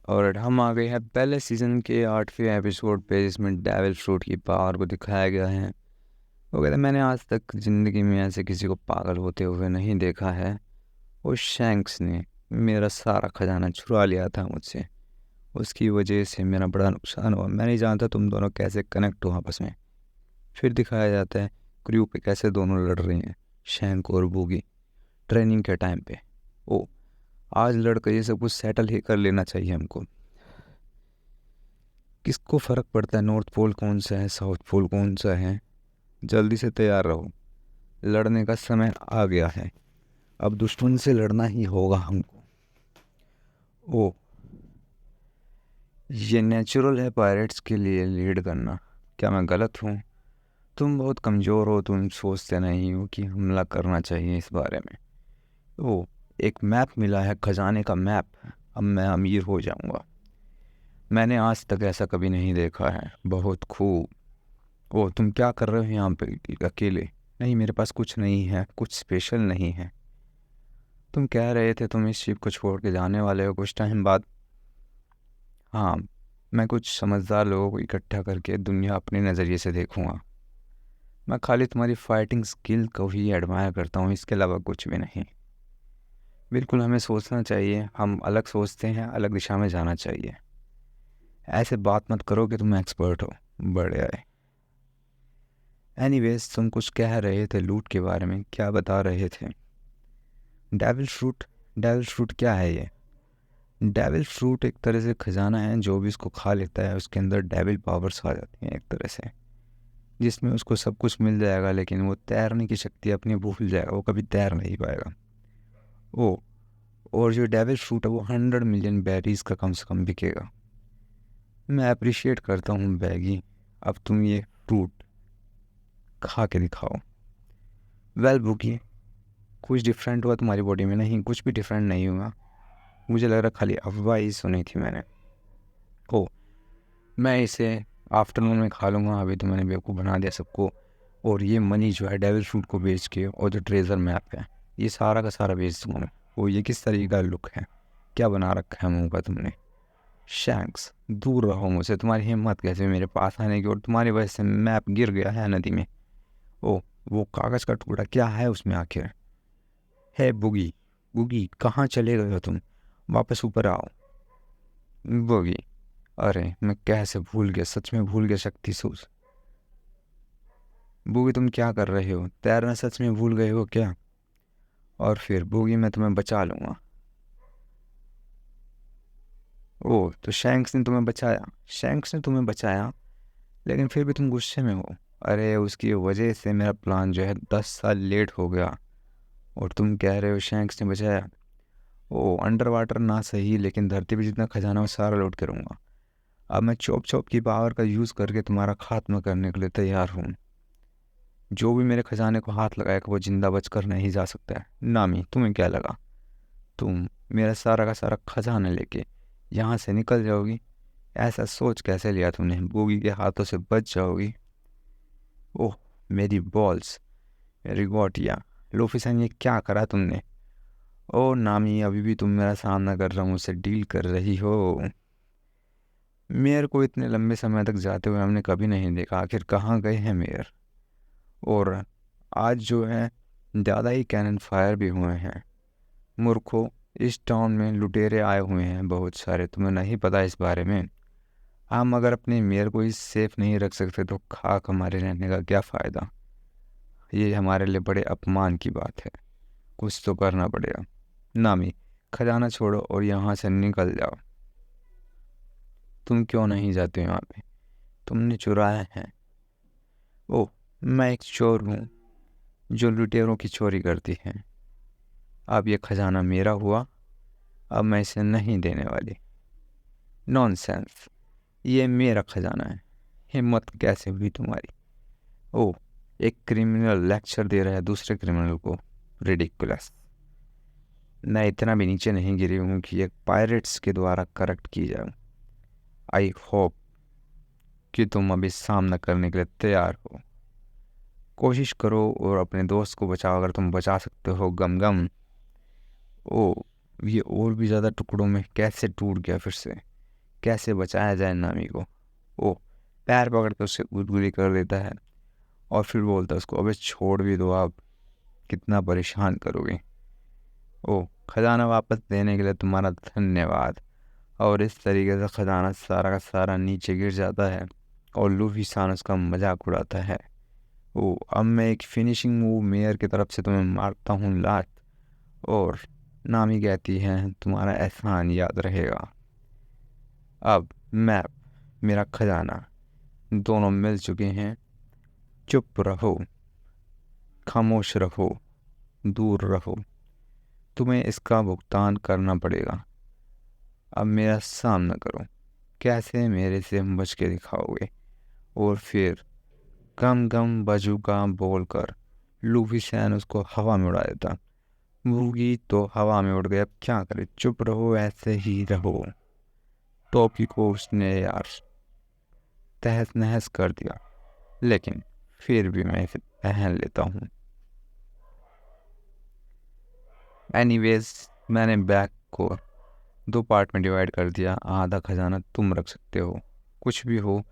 और हम आ गए हैं पहले सीज़न के 8वें एपिसोड पे, जिसमें डेविल फ्रूट की पावर को दिखाया गया है। वो कहते हैं, मैंने आज तक ज़िंदगी में ऐसे किसी को पागल होते हुए नहीं देखा है। उस शैंक्स ने मेरा सारा खजाना चुरा लिया था मुझसे। उसकी वजह से मेरा बड़ा नुकसान हुआ। मैं नहीं जानता तुम दोनों कैसे कनेक्ट हो आपस में। फिर दिखाया जाता है क्रू पे कैसे दोनों लड़ रहे हैं, शैंक और बूगी, ट्रेनिंग के टाइम पे। ओ, आज लड़कर ये सब कुछ सेटल ही कर लेना चाहिए हमको। किसको फ़र्क पड़ता है नॉर्थ पोल कौन सा है, साउथ पोल कौन सा है। जल्दी से तैयार रहो, लड़ने का समय आ गया है। अब दुश्मन से लड़ना ही होगा हमको। ओ, ये नेचुरल है पायरेट्स के लिए लीड करना। क्या मैं गलत हूँ? तुम बहुत कमज़ोर हो, तुम सोचते नहीं हो कि हमला करना चाहिए इस बारे में। ओ, एक मैप मिला है, खजाने का मैप। अब मैं अमीर हो जाऊंगा। मैंने आज तक ऐसा कभी नहीं देखा है। बहुत खूब। ओ, तुम क्या कर रहे हो यहाँ पे अकेले? नहीं, मेरे पास कुछ नहीं है, कुछ स्पेशल नहीं है। तुम कह रहे थे तुम इस शिप को छोड़ के जाने वाले हो कुछ टाइम बाद। हाँ, मैं कुछ समझदार लोगों को इकट्ठा करके दुनिया अपने नज़रिए से देखूंगा। मैं खाली तुम्हारी फाइटिंग स्किल को ही एडमायर करता हूँ, इसके अलावा कुछ भी नहीं। बिल्कुल, हमें सोचना चाहिए। हम अलग सोचते हैं, अलग दिशा में जाना चाहिए। ऐसे बात मत करो कि तुम एक्सपर्ट हो। बढ़िया है। एनीवेज, तुम कुछ कह रहे थे लूट के बारे में, क्या बता रहे थे? Devil fruit. डेविल फ्रूट क्या है ये? डेविल फ्रूट एक तरह से खजाना है, जो भी उसको खा लेता है उसके अंदर डेविल पावर्स आ जाती हैं एक तरह से, जिसमें उसको सब कुछ मिल जाएगा लेकिन वो तैरने की शक्ति अपनी भूल जाएगा, वो कभी तैर नहीं पाएगा। ओ, और जो डेविल फ्रूट है वो 100 मिलियन बैरीज का कम से कम बिकेगा। मैं अप्रिशिएट करता हूँ बैगी। अब तुम ये फ्रूट खा के दिखाओ। वेल बुकी, कुछ डिफरेंट हुआ तुम्हारी बॉडी में? नहीं, कुछ भी डिफरेंट नहीं हुआ। मुझे लग रहा खाली अफवाह ही सुनी थी मैंने। ओ, मैं इसे आफ्टरनून में खा लूँगा। अभी तो मैंने बेवकूफ़ बना दिया सबको। और ये मनी जो है डेविल फ्रूट को बेच के, और जो ट्रेजर मैप है, ये सारा का सारा बेच दूँगा मैं। वो ये किस तरीके का लुक है? क्या बना रखा है मुँह का तुमने? शैंक्स, दूर रहो मुझसे। तुम्हारी हिम्मत कैसे मेरे पास आने की? और तुम्हारी वजह से मैप गिर गया है नदी में। ओ, वो कागज़ का टुकड़ा क्या है उसमें आखिर? है बुगी। बुगी, कहाँ चले गए हो तुम? वापस ऊपर आओ। बुगी, अरे मैं कैसे भूल गया, सच में भूल गया शक्ति सूज। बुगी, तुम क्या कर रहे हो? तैरना सच में भूल गए हो क्या? और फिर बुगी, मैं तुम्हें बचा लूँगा। ओह, तो शैंक्स ने तुम्हें बचाया? शैंक्स ने तुम्हें बचाया, लेकिन फिर भी तुम गुस्से में हो। अरे, उसकी वजह से मेरा प्लान जो है 10 साल लेट हो गया, और तुम कह रहे हो शैंक्स ने बचाया? ओ, अंडर वाटर ना सही, लेकिन धरती पे जितना खजाना वो सारा लूट करूँगा। अब मैं चॉप चॉप की पावर का यूज़ करके तुम्हारा खात्मा करने के लिए तैयार हूँ। जो भी मेरे खजाने को हाथ लगाएगा वो जिंदा बचकर नहीं जा सकता है। नामी, तुम्हें क्या लगा तुम मेरा सारा का सारा खजाना लेके यहाँ से निकल जाओगी? ऐसा सोच कैसे लिया तुमने? बोगी के हाथों से बच जाओगी? ओह, मेरी बॉल्स, मेरी गोटियाँ। लोफिसन, ये क्या करा तुमने? ओ नामी, अभी भी तुम मेरा सामना कर रहा हूँ, मुझसे डील कर रही हो। मेयर को इतने लंबे समय तक जाते हुए हमने कभी नहीं देखा। आखिर कहाँ गए हैं मेयर? और आज जो है ज़्यादा ही कैनन फायर भी हुए हैं। मूर्खों, इस टाउन में लुटेरे आए हुए हैं बहुत सारे, तुम्हें नहीं पता इस बारे में? हम अगर अपने मेयर को ही सेफ नहीं रख सकते तो खाक हमारे रहने का क्या फ़ायदा? ये हमारे लिए बड़े अपमान की बात है। कुछ तो करना पड़ेगा। नामी, खजाना छोड़ो और यहाँ से निकल जाओ। तुम क्यों नहीं जाते हो यहाँ पे? तुमने चुराया है। ओह, मैं एक चोर हूँ जो लुटेरों की चोरी करती है। अब ये खजाना मेरा हुआ, अब मैं इसे नहीं देने वाली। नॉनसेंस, ये मेरा खजाना है। हिम्मत कैसे हुई तुम्हारी? ओह, एक क्रिमिनल लेक्चर दे रहा है दूसरे क्रिमिनल को। रिडिकुलस। मैं इतना भी नीचे नहीं गिरी हूँ कि एक पायरेट्स के द्वारा करेक्ट की जाऊँ। आई होप कि तुम अभी सामना करने के लिए तैयार हो। कोशिश करो और अपने दोस्त को बचाओ अगर तुम बचा सकते हो। गम गम। ओ, ये और भी ज़्यादा टुकड़ों में कैसे टूट गया फिर से? कैसे बचाया जाए नामी को। ओ, पैर पकड़ के उससे गुदगुदी कर देता है और फिर बोलता है उसको, अबे छोड़ भी दो, आप कितना परेशान करोगे। ओ, खजाना वापस देने के लिए तुम्हारा धन्यवाद। और इस तरीके से खजाना सारा का सारा नीचे गिर जाता है और लूफी सान उसका मजाक उड़ाता है। ओ, अब मैं एक फिनिशिंग मूव मेयर की तरफ से तुम्हें मारता हूँ लात। और नामी कहती है, तुम्हारा एहसान याद रहेगा। अब मैप, मेरा खजाना, दोनों मिल चुके हैं। चुप रहो, खामोश रहो, दूर रहो, तुम्हें इसका भुगतान करना पड़ेगा। अब मेरा सामना करो, कैसे मेरे से बच के दिखाओगे। और फिर गम गम बजूका बोलकर लूफी सैन उसको हवा में उड़ा देता। बूगी तो हवा में उड़ गए, अब क्या करे, चुप रहो, ऐसे ही रहो। टोपी को उसने यार तहस नहस कर दिया, लेकिन फिर भी मैं इसे पहन लेता हूँ। एनीवेज, मैंने बैग को 2 पार्ट में डिवाइड कर दिया। आधा खजाना तुम रख सकते हो, कुछ भी हो।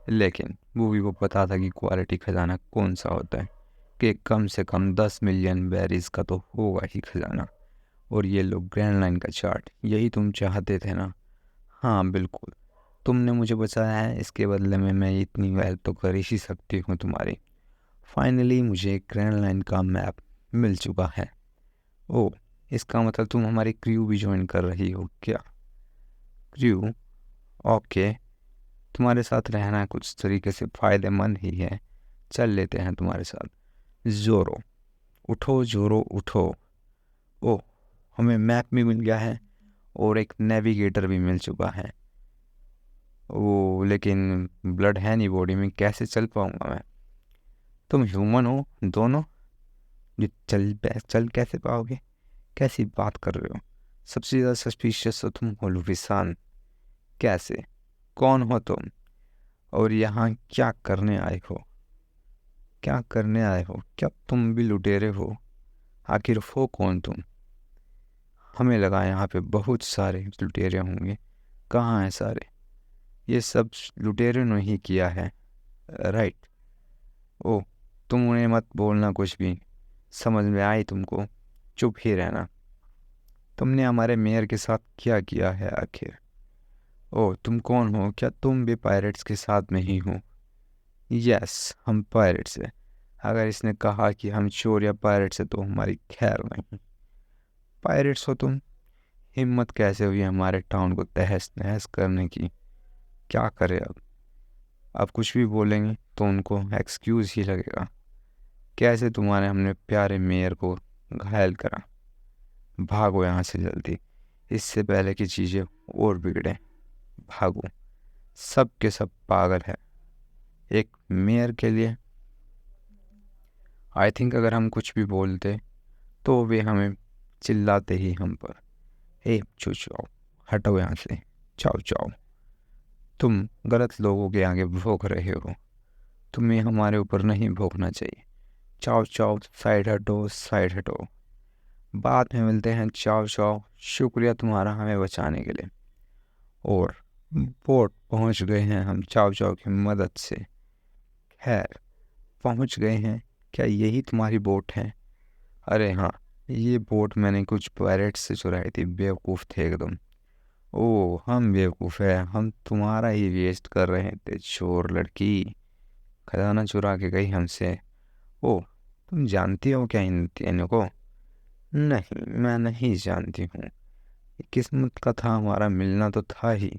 लेकिन बूबी को पता था कि क्वालिटी खजाना कौन सा होता है, कि कम से कम 10 मिलियन बेरीज का तो होगा ही खजाना। और ये लो ग्रैंड लाइन का चार्ट, यही तुम चाहते थे ना। हाँ बिल्कुल, तुमने मुझे बचाया है, इसके बदले में मैं इतनी हेल्प तो कर ही सकती हूँ तुम्हारी। फाइनली मुझे ग्रैंड लाइन का मैप मिल चुका है। ओ, इसका मतलब तुम हमारी क्रू भी ज्वाइन कर रही हो क्या। क्रू, ओके, तुम्हारे साथ रहना कुछ तरीके से फ़ायदेमंद ही है, चल लेते हैं तुम्हारे साथ। जोरो, उठो जोरो उठो। ओह, हमें मैप भी मिल गया है और एक नेविगेटर भी मिल चुका है। वो लेकिन ब्लड है नहीं बॉडी में, कैसे चल पाऊँगा मैं। तुम ह्यूमन हो दोनों, जो चल कैसे पाओगे, कैसी बात कर रहे हो। सबसे ज़्यादा सस्पिशियस तो तुम हो लुफिसान। कैसे, कौन हो तुम, और यहाँ क्या करने आए हो। क्या करने आए हो, क्या तुम भी लुटेरे हो, आखिर हो कौन तुम। हमें लगा यहाँ पे बहुत सारे लुटेरे होंगे, कहाँ हैं सारे। ये सब लुटेरे ने ही किया है, राइट। ओ, तुम उन्हें मत बोलना कुछ भी, समझ में आई तुमको, चुप ही रहना। तुमने हमारे मेयर के साथ क्या किया है आखिर। ओ, तुम कौन हो, क्या तुम भी पायरेट्स के साथ में ही हो। यस, हम पायरेट्स हैं। अगर इसने कहा कि हम चोर या पायरेट्स हैं तो हमारी खैर नहीं। पायरेट्स हो तुम, हिम्मत कैसे हुई हमारे टाउन को तहस नहस करने की। क्या करें अब कुछ भी बोलेंगे तो उनको एक्सक्यूज़ ही लगेगा। कैसे तुम्हारे हमने प्यारे मेयर को घायल करा। भागो यहाँ से जल्दी, इससे पहले कि चीज़ें और बिगड़े। भागो, सब के सब पागल है एक मेयर के लिए। आई थिंक अगर हम कुछ भी बोलते तो वे हमें चिल्लाते ही हम पर। ए चुचाओ, हटो यहाँ से, चाओ चाओ, तुम गलत लोगों के आगे भोंक रहे हो, तुम्हें हमारे ऊपर नहीं भोंकना चाहिए। चाओ चाओ, साइड हटो, साइड हटो, बाद में मिलते हैं, चाओ चाओ, शुक्रिया तुम्हारा हमें बचाने के लिए। और बोट पहुंच गए हैं हम चाओ चाओ की मदद से। खैर, पहुंच गए हैं, क्या यही तुम्हारी बोट है। अरे हाँ, ये बोट मैंने कुछ पायरेट्स से चुराई थी, बेवकूफ़ थे एकदम। ओह, हम बेवकूफ़ है, हम तुम्हारा ही वेस्ट कर रहे थे चोर लड़की, खजाना चुरा के गई हमसे। ओह, तुम जानती हो क्या इन तीनों को। नहीं, मैं नहीं जानती हूँ, किस्मत का था, हमारा मिलना तो था ही।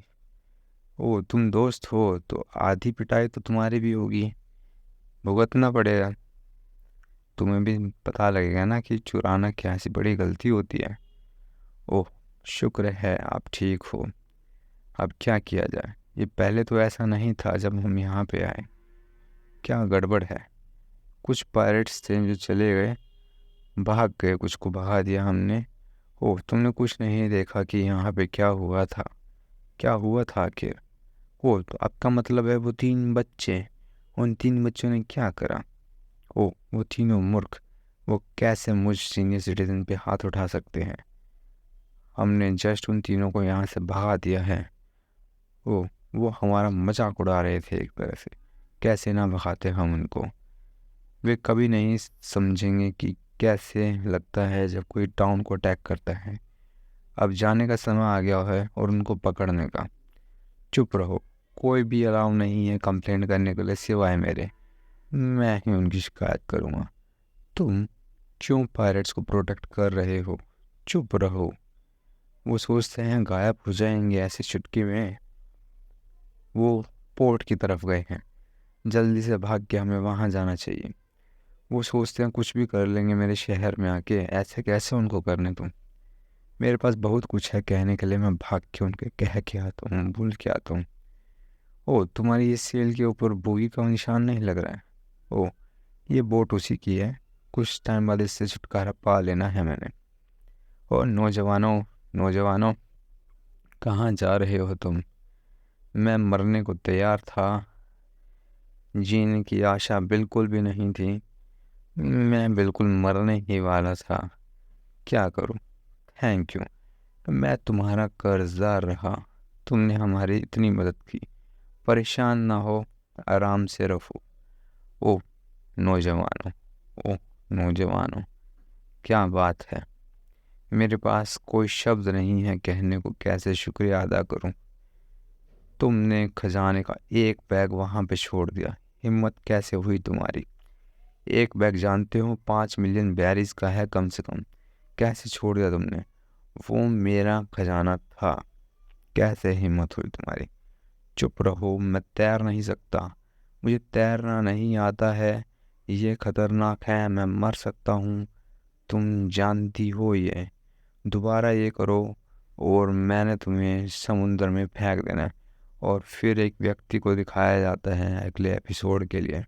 ओह, तुम दोस्त हो तो आधी पिटाई तो तुम्हारी भी होगी, भुगतना पड़ेगा। तुम्हें भी पता लगेगा ना कि चुराना क्या ऐसी बड़ी गलती होती है। ओह, शुक्र है आप ठीक हो। अब क्या किया जाए, ये पहले तो ऐसा नहीं था जब हम यहाँ पे आए। क्या गड़बड़ है। कुछ पायरेट्स थे जो चले गए, भाग गए, कुछ को भगा दिया हमने। ओह, तुमने कुछ नहीं देखा कि यहाँ पे क्या हुआ था। क्या हुआ था आखिर। ओह, तो आपका मतलब है वो 3 बच्चे, उन 3 बच्चों ने क्या करा। ओह, वो तीनों मूर्ख, वो कैसे मुझ सीनियर सिटीजन पे हाथ उठा सकते हैं। हमने जस्ट उन तीनों को यहाँ से भगा दिया है। ओ, वो हमारा मजाक उड़ा रहे थे एक तरह से। कैसे ना भगाते हम उनको। वे कभी नहीं समझेंगे कि कैसे लगता है जब कोई टाउन को अटैक करता है। अब जाने का समय आ गया है और उनको पकड़ने का। चुप रहो। कोई भी अलाउ नहीं है कंप्लेंट करने के लिए सिवाय मेरे। मैं ही उनकी शिकायत करूँगा। तुम क्यों पायरेट्स को प्रोटेक्ट कर रहे हो? चुप रहो। वो सोचते हैं गायब हो जाएंगे ऐसी चुटकी में। वो पोर्ट की तरफ गए हैं। जल्दी से भाग के हमें वहाँ जाना चाहिए। वो सोचते हैं कुछ भी कर लेंगे मेरे शहर में आके। ऐसे कैसे उनको करने दूँ? मेरे पास बहुत कुछ है कहने के लिए। मैं भाग के उनके कह के आता हूँ, भूल के आता हूँ। ओ, तुम्हारी इस सेल के ऊपर बोगी का निशान नहीं लग रहा है? ओ, ये बोट उसी की है। कुछ टाइम बाद इससे छुटकारा पा लेना है मैंने। और नौजवानों, नौजवानों, कहाँ जा रहे हो तुम? मैं मरने को तैयार था। जीने की आशा बिल्कुल भी नहीं थी। मैं बिल्कुल मरने ही वाला था। क्या करूं? Thank you. मैं तुम्हारा कर्जदार रहा। तुमने हमारी इतनी मदद की। परेशान ना हो, आराम से रहो। ओ नौजवानों, ओ नौजवानों, क्या बात है। मेरे पास कोई शब्द नहीं है कहने को कैसे शुक्रिया अदा करूं। तुमने खजाने का एक बैग वहां पे छोड़ दिया। हिम्मत कैसे हुई तुम्हारी? एक बैग जानते हो 5 मिलियन बैरिज का है कम से कम। कैसे छोड़ दिया तुमने? वो मेरा खजाना था। कैसे हिम्मत हुई तुम्हारी? चुप रहो। मैं तैर नहीं सकता। मुझे तैरना नहीं आता है। ये खतरनाक है, मैं मर सकता हूँ। तुम जानती हो ये। दोबारा ये करो और मैंने तुम्हें समुद्र में फेंक देना है। और फिर एक व्यक्ति को दिखाया जाता है अगले एपिसोड के लिए।